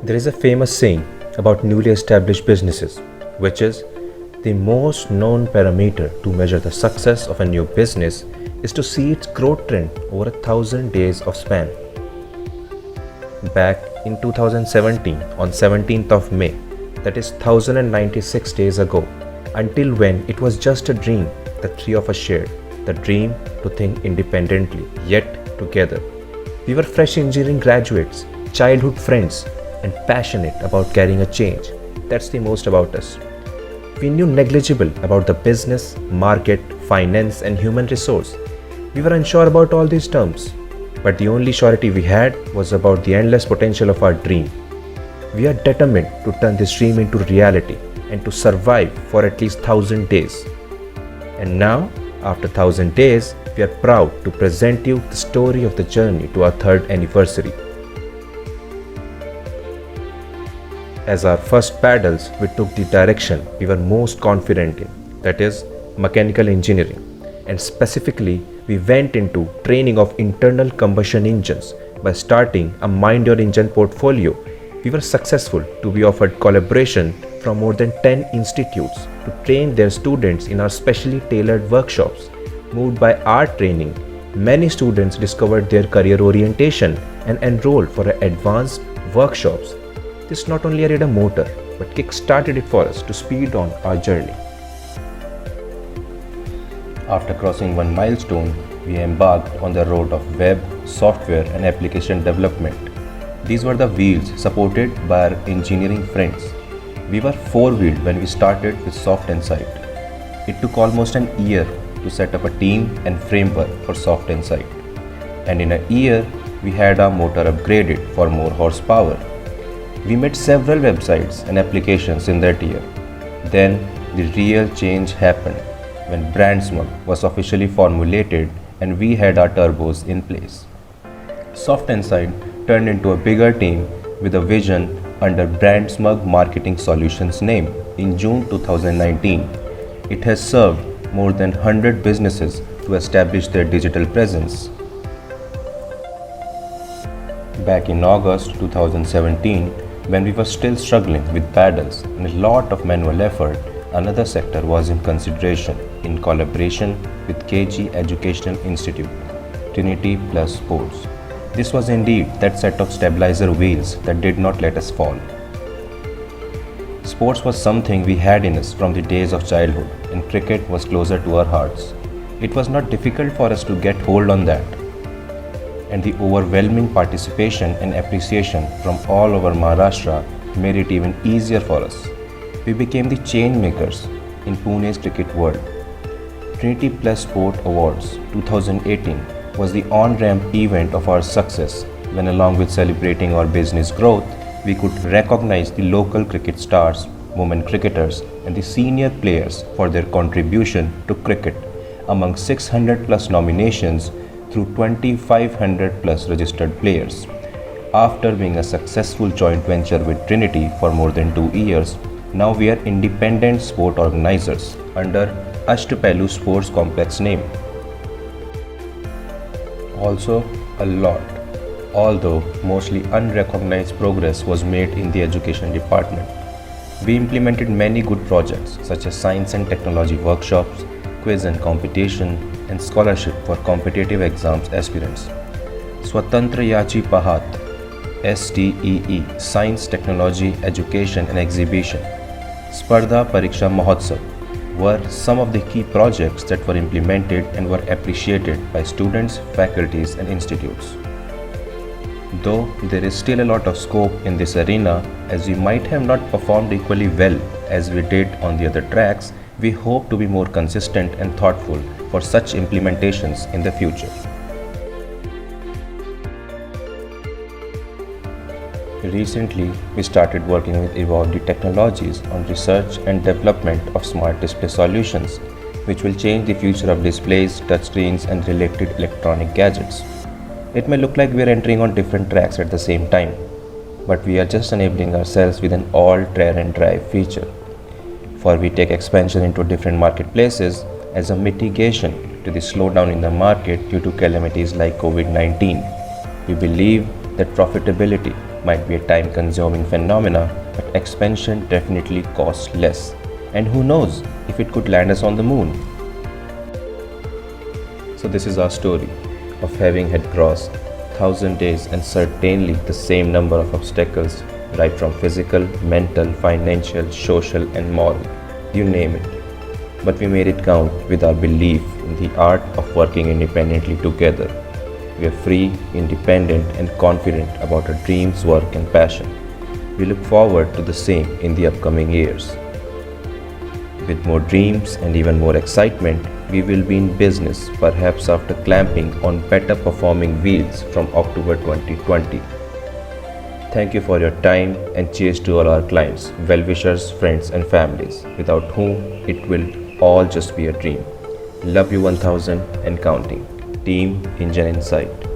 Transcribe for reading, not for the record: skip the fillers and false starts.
There is a famous saying about newly established businesses, which is the most known parameter to measure the success of a new business is to see its growth trend over 1,000 days of span. Back in 2017, on 17th of May, that is 1096 days ago, until when it was just a dream the three of us shared, the dream to think independently, yet together. We were fresh engineering graduates, childhood friends, and passionate about carrying a change. That's the most about us. We knew negligible about the business, market, finance, and human resource. We were unsure about all these terms, but the only surety we had was about the endless potential of our dream. We are determined to turn this dream into reality and to survive for at least 1,000 days. And now, after 1,000 days, we are proud to present you the story of the journey to our third anniversary. As our first paddles, we took the direction we were most confident in, that is, mechanical engineering. And specifically, we went into training of internal combustion engines by starting a Mind Your Engine portfolio. We were successful to be offered collaboration from more than 10 institutes to train their students in our specially tailored workshops. Moved by our training, many students discovered their career orientation and enrolled for advanced workshops. This not only added a motor, but kick-started it for us to speed on our journey. After crossing one milestone, we embarked on the road of web, software and application development. These were the wheels supported by our engineering friends. We were four-wheeled when we started with Soft Insight. It took almost an year to set up a team and framework for Soft Insight. And in a year, we had our motor upgraded for more horsepower. We made several websites and applications in that year. Then the real change happened when BrandSmug was officially formulated and we had our turbos in place. Soft Insight turned into a bigger team with a vision under BrandSmug Marketing Solutions name in June 2019. It has served more than 100 businesses to establish their digital presence. Back in August 2017, when we were still struggling with paddles and a lot of manual effort, another sector was in consideration in collaboration with KG Educational Institute, Trinity Plus Sports. This was indeed that set of stabilizer wheels that did not let us fall. Sports was something we had in us from the days of childhood, and cricket was closer to our hearts. It was not difficult for us to get hold on that. And the overwhelming participation and appreciation from all over Maharashtra made it even easier for us. We became the change makers in Pune's cricket world. Trinity Plus Sport Awards 2018 was the on-ramp event of our success when, along with celebrating our business growth, we could recognize the local cricket stars, women cricketers and the senior players for their contribution to cricket among 600 plus nominations through 2,500 plus registered players. After being a successful joint venture with Trinity for more than 2 years, now we are independent sport organizers under Ashtapalu Sports Complex name. Also, a lot, although mostly unrecognized progress was made in the education department. We implemented many good projects such as science and technology workshops, quiz and competition, and scholarship for competitive exams aspirants. Swatantra Yachi Pahat, STEE, Science, Technology, Education and Exhibition, Spardha Pariksha Mahotsav were some of the key projects that were implemented and were appreciated by students, faculties and institutes. Though there is still a lot of scope in this arena, as we might have not performed equally well as we did on the other tracks, we hope to be more consistent and thoughtful for such implementations in the future. Recently, we started working with Evolved Technologies on research and development of smart display solutions, which will change the future of displays, touchscreens, and related electronic gadgets. It may look like we are entering on different tracks at the same time, but we are just enabling ourselves with an all-tear and drive feature. For we take expansion into different marketplaces as a mitigation to the slowdown in the market due to calamities like COVID-19. We believe that profitability might be a time consuming phenomena, but expansion definitely costs less. And who knows if it could land us on the moon? So, this is our story of having had crossed 1,000 days and certainly the same number of obstacles, right from physical, mental, financial, social, and moral, you name it. But we made it count with our belief in the art of working independently together. We are free, independent, and confident about our dreams, work, and passion. We look forward to the same in the upcoming years. With more dreams and even more excitement, we will be in business perhaps after clamping on better performing wheels from October 2020. Thank you for your time and cheers to all our clients, well-wishers, friends and families, without whom it will all just be a dream. Love you 1000 and counting. Team Engine Insight.